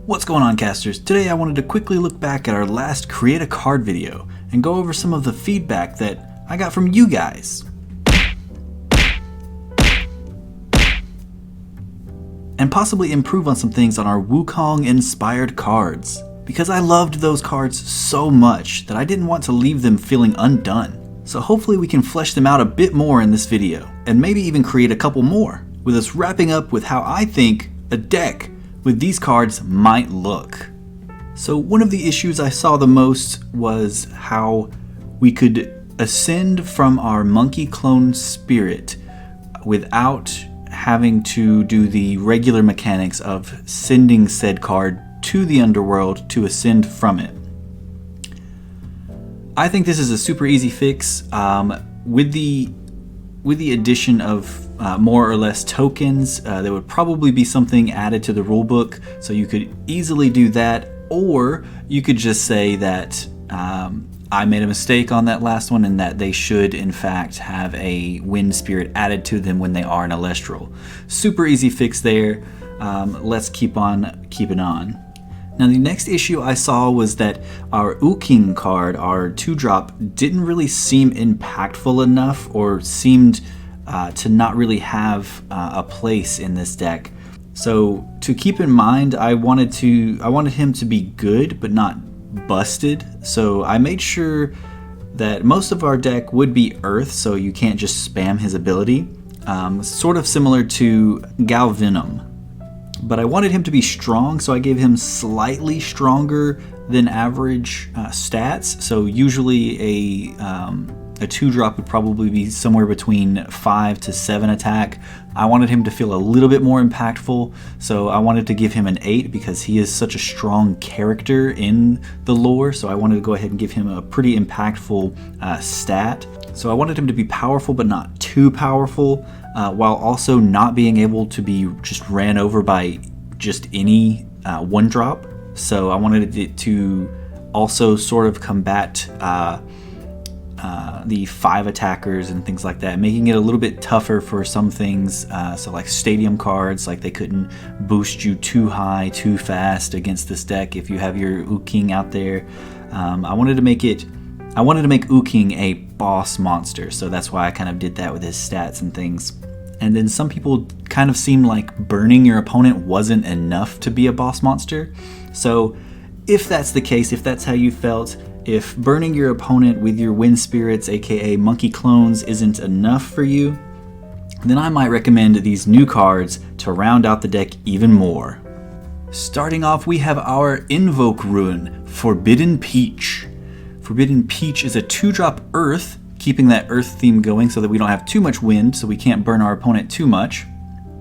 What's going on, casters? Today I wanted to quickly look back at our last Create a Card video and go over some of the feedback that I got from you guys. And possibly improve on some things on our Wukong inspired cards, because I loved those cards so much that I didn't want to leave them feeling undone. So hopefully we can flesh them out a bit more in this video, and maybe even create a couple more, with us wrapping up with how I think a deck with these cards might look. So one of the issues I saw the most was how we could ascend from our monkey clone spirit without having to do the regular mechanics of sending said card to the underworld to ascend from it. I think this is a super easy fix. With the addition of more or less tokens, there would probably be something added to the rulebook, so you could easily do that, or you could just say that I made a mistake on that last one and that they should in fact have a wind spirit added to them when they are an Elestral. Super easy fix there. Let's keep on keeping on. Now the next issue I saw was that our Uking card, our 2-drop, didn't really seem impactful enough, or seemed to not really have a place in this deck. So to keep in mind, I wanted him to be good but not busted. So I made sure that most of our deck would be Earth, so you can't just spam his ability. Sort of similar to Galvenom. But I wanted him to be strong, so I gave him slightly stronger than average stats. So usually a 2-drop would probably be somewhere between 5 to 7 attack. I wanted him to feel a little bit more impactful, so I wanted to give him an 8 because he is such a strong character in the lore. So I wanted to go ahead and give him a pretty impactful stat. So I wanted him to be powerful but not too powerful, while also not being able to be just ran over by just any 1-drop. So I wanted it to also sort of combat the 5 attackers and things like that, making it a little bit tougher for some things. So like stadium cards, like they couldn't boost you too high too fast against this deck if you have your Uking out there. I wanted to make Uking a boss monster, so that's why I kind of did that with his stats and things. And then some people kind of seemed like burning your opponent wasn't enough to be a boss monster. So if that's the case, if that's how you felt, if burning your opponent with your wind spirits, aka monkey clones, isn't enough for you, then I might recommend these new cards to round out the deck even more. Starting off, we have our Invoke Rune, Forbidden Peach. Forbidden Peach is a 2-drop Earth, keeping that Earth theme going so that we don't have too much wind, so we can't burn our opponent too much.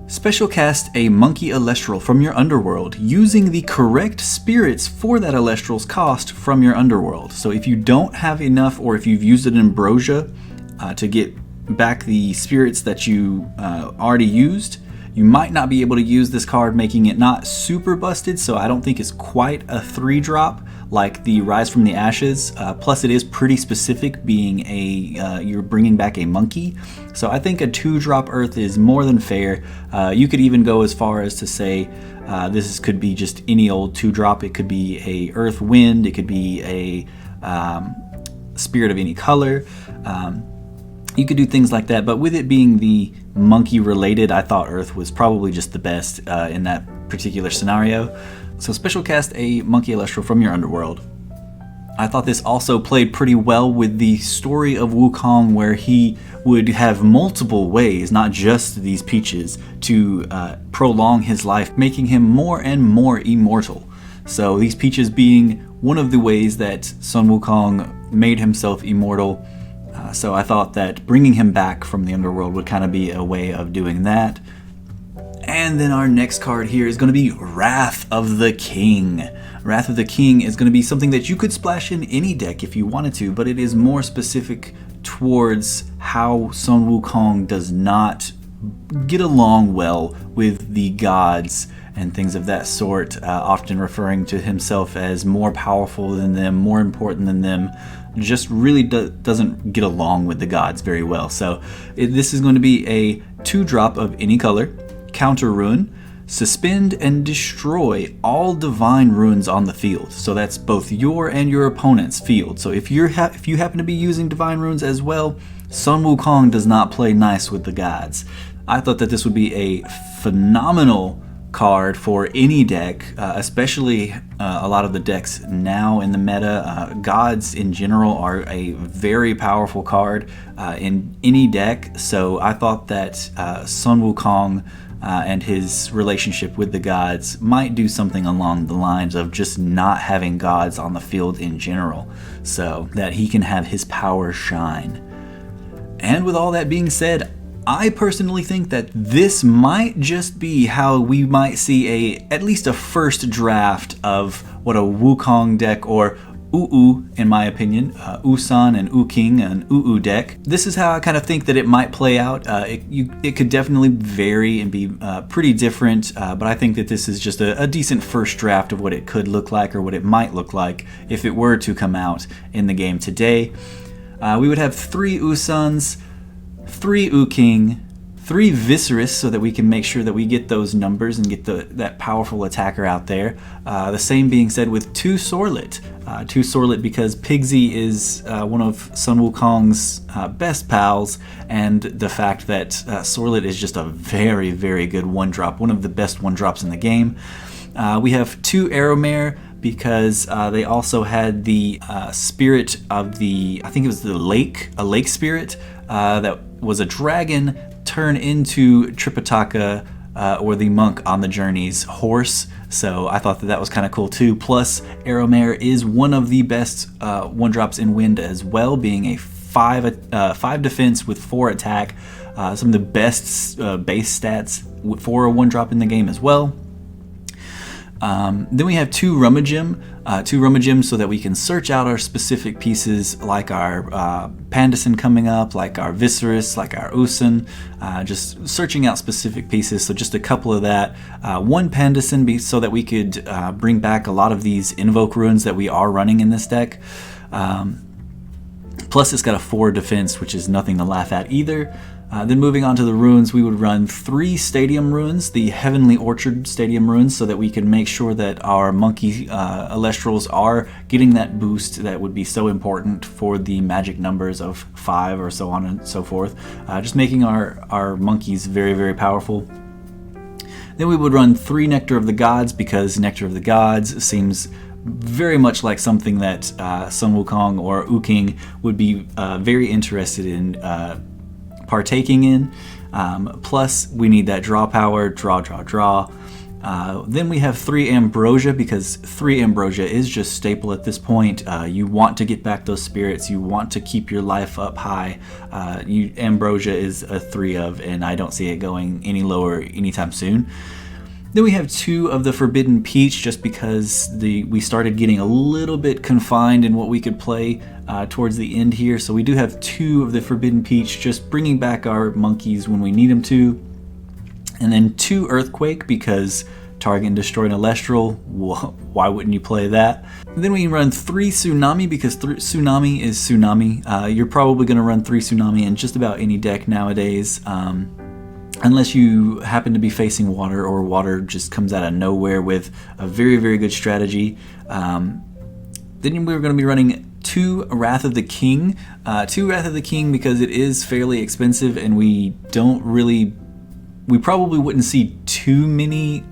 Special cast a Monkey Elestral from your underworld, using the correct spirits for that Elestral's cost from your underworld. So if you don't have enough, or if you've used an Ambrosia to get back the spirits that you already used, you might not be able to use this card, making it not super busted. So I don't think it's quite a 3-drop like the Rise from the Ashes. Plus it is pretty specific, being you're bringing back a monkey. So I think a 2-drop Earth is more than fair. You could even go as far as to say could be just any old 2-drop. It could be a Earth Wind. It could be a spirit of any color. You could do things like that, but with it being the monkey related, I thought Earth was probably just the best in that particular scenario. So special cast a Monkey Elestral from your underworld. I thought this also played pretty well with the story of Wukong, where he would have multiple ways, not just these peaches, to prolong his life, making him more and more immortal. So these peaches being one of the ways that Sun Wukong made himself immortal. So I thought that bringing him back from the underworld would kind of be a way of doing that. And then our next card here is going to be Wrath of the King. Wrath of the King is going to be something that you could splash in any deck if you wanted to, but it is more specific towards how Sun Wukong does not get along well with the gods and things of that sort, often referring to himself as more powerful than them, more important than them, just really doesn't get along with the gods very well. So this is going to be a 2-drop of any color, counter rune. Suspend and destroy all divine runes on the field. So that's both your and your opponent's field. So if you happen to be using divine runes as well, Sun Wukong does not play nice with the gods. I thought that this would be a phenomenal card for any deck, especially a lot of the decks now in the meta. Gods in general are a very powerful card in any deck, so I thought that Sun Wukong and his relationship with the gods might do something along the lines of just not having gods on the field in general, so that he can have his power shine. And with all that being said, I personally think that this might just be how we might see at least a first draft of what a Wukong deck, or UU in my opinion, Usan and Uking and UU deck. This is how I kind of think that it might play out. It could definitely vary and be pretty different, but I think that this is just a decent first draft of what it could look like, or what it might look like if it were to come out in the game today. We would have 3 Usans, 3 Uking, 3 Viserys, so that we can make sure that we get those numbers and get that powerful attacker out there. The same being said with 2 Sorlet. 2 Sorlet because Pigsy is one of Sun Wukong's best pals, and the fact that Sorlet is just a very, very good 1-drop, one of the best 1-drops in the game. We have 2 Arrowmare because they also had the spirit of the, I think it was a lake spirit that was a dragon turn into Tripitaka, or the monk on the journey's horse. So I thought that was kind of cool too. Plus, Arrowmare is one of the best 1-drops in Wind as well, being a 5 defense with 4 attack. Some of the best base stats for a 1-drop in the game as well. Then we have 2 Rummagems so that we can search out our specific pieces, like our Pandison coming up, like our Viserys, like our Usan, just searching out specific pieces. So just a couple of that. 1 Pandison so that we could bring back a lot of these Invoke runes that we are running in this deck. Plus it's got a 4 defense, which is nothing to laugh at either. Then moving on to the runes, we would run 3 Stadium runes, the Heavenly Orchard Stadium runes, so that we can make sure that our monkey Elestrals are getting that boost that would be so important for the magic numbers of 5 or so on and so forth. Just making our monkeys very, very powerful. Then we would run 3 Nectar of the Gods, because Nectar of the Gods seems very much like something that Sun Wukong or Uking would be very interested in partaking in. Plus we need that draw power, draw. Then we have 3 Ambrosia, because 3 Ambrosia is just staple at this point. You want to get back those spirits, you want to keep your life up high. Ambrosia is a 3 of, and I don't see it going any lower anytime soon. Then we have 2 of the Forbidden Peach, just because we started getting a little bit confined in what we could play towards the end here. So we do have 2 of the Forbidden Peach, just bringing back our monkeys when we need them to. And then 2 Earthquake, because target and destroy an Elestral, why wouldn't you play that? And then we run 3 Tsunami, because Tsunami is Tsunami. You're probably going to run 3 Tsunami in just about any deck nowadays. Unless you happen to be facing water, or water just comes out of nowhere with a very, very good strategy. Then we're going to be running 2 Wrath of the King. 2 Wrath of the King because it is fairly expensive, and we probably wouldn't see too many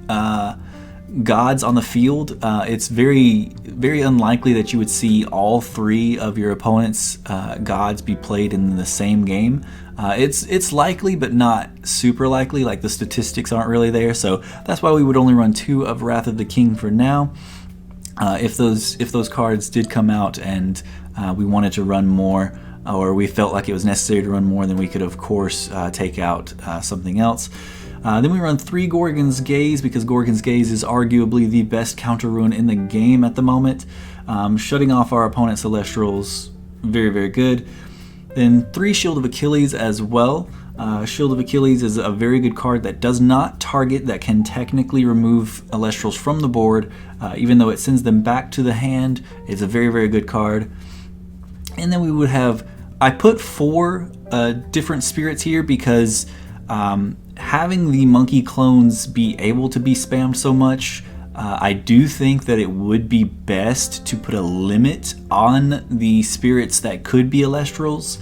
gods on the field. It's very, very unlikely that you would see all 3 of your opponent's gods be played in the same game. It's likely, but not super likely. Like, the statistics aren't really there, so that's why we would only run 2 of Wrath of the King for now. If those cards did come out and we wanted to run more, or we felt like it was necessary to run more, then we could of course take out something else. Then we run 3 Gorgon's Gaze, because Gorgon's Gaze is arguably the best counter rune in the game at the moment. Shutting off our opponent's Elestrals, very, very good. Then 3 Shield of Achilles as well. Shield of Achilles is a very good card that does not target, that can technically remove Elestrals from the board, even though it sends them back to the hand. It's a very, very good card. And then we would have, I put 4 different spirits here because having the monkey clones be able to be spammed so much, I do think that it would be best to put a limit on the spirits that could be Elestrals.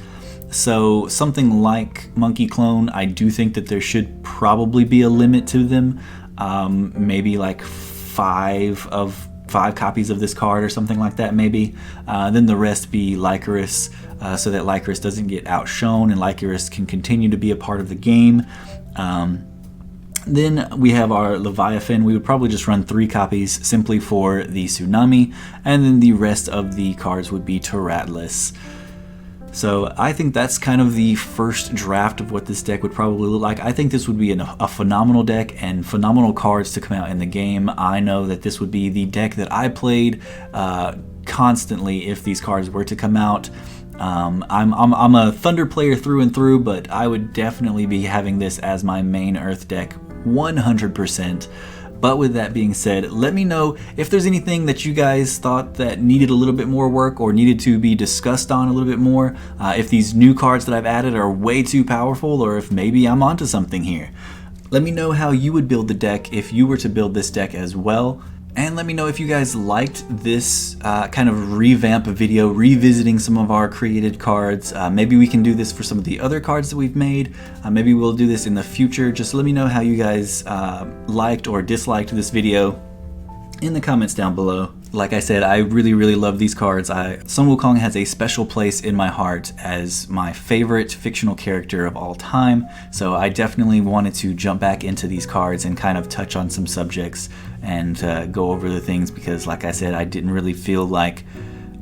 So something like monkey clone, I do think that there should probably be a limit to them. Maybe like 5 copies of this card or something like that, maybe. Then the rest be Lycoris, so that Lycoris doesn't get outshone and Lycoris can continue to be a part of the game. Then we have our Leviathan. We would probably just run 3 copies simply for the Tsunami, and then the rest of the cards would be Tyrantlus. So I think that's kind of the first draft of what this deck would probably look like. I think this would be a phenomenal deck and phenomenal cards to come out in the game. I know that this would be the deck that I played constantly if these cards were to come out. I'm a Thunder player through and through, but I would definitely be having this as my main Earth deck 100%. But with that being said, let me know if there's anything that you guys thought that needed a little bit more work or needed to be discussed on a little bit more. If these new cards that I've added are way too powerful, or if maybe I'm onto something here. Let me know how you would build the deck if you were to build this deck as well. And let me know if you guys liked this kind of revamp video, revisiting some of our created cards. Maybe we can do this for some of the other cards that we've made. Maybe we'll do this in the future. Just let me know how you guys liked or disliked this video in the comments down below. Like I said, I really love these cards. Sun Wukong has a special place in my heart as my favorite fictional character of all time, so I definitely wanted to jump back into these cards and kind of touch on some subjects and go over the things, because like I said, I didn't really feel like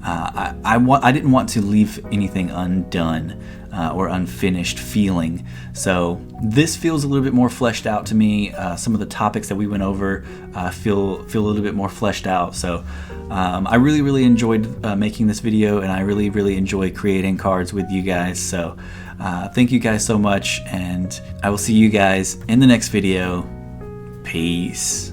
I didn't want to leave anything undone or unfinished feeling. So this feels a little bit more fleshed out to me. Some of the topics that we went over feel a little bit more fleshed out. So I really enjoyed making this video, and I really enjoy creating cards with you guys. So thank you guys so much, and I will see you guys in the next video. Peace.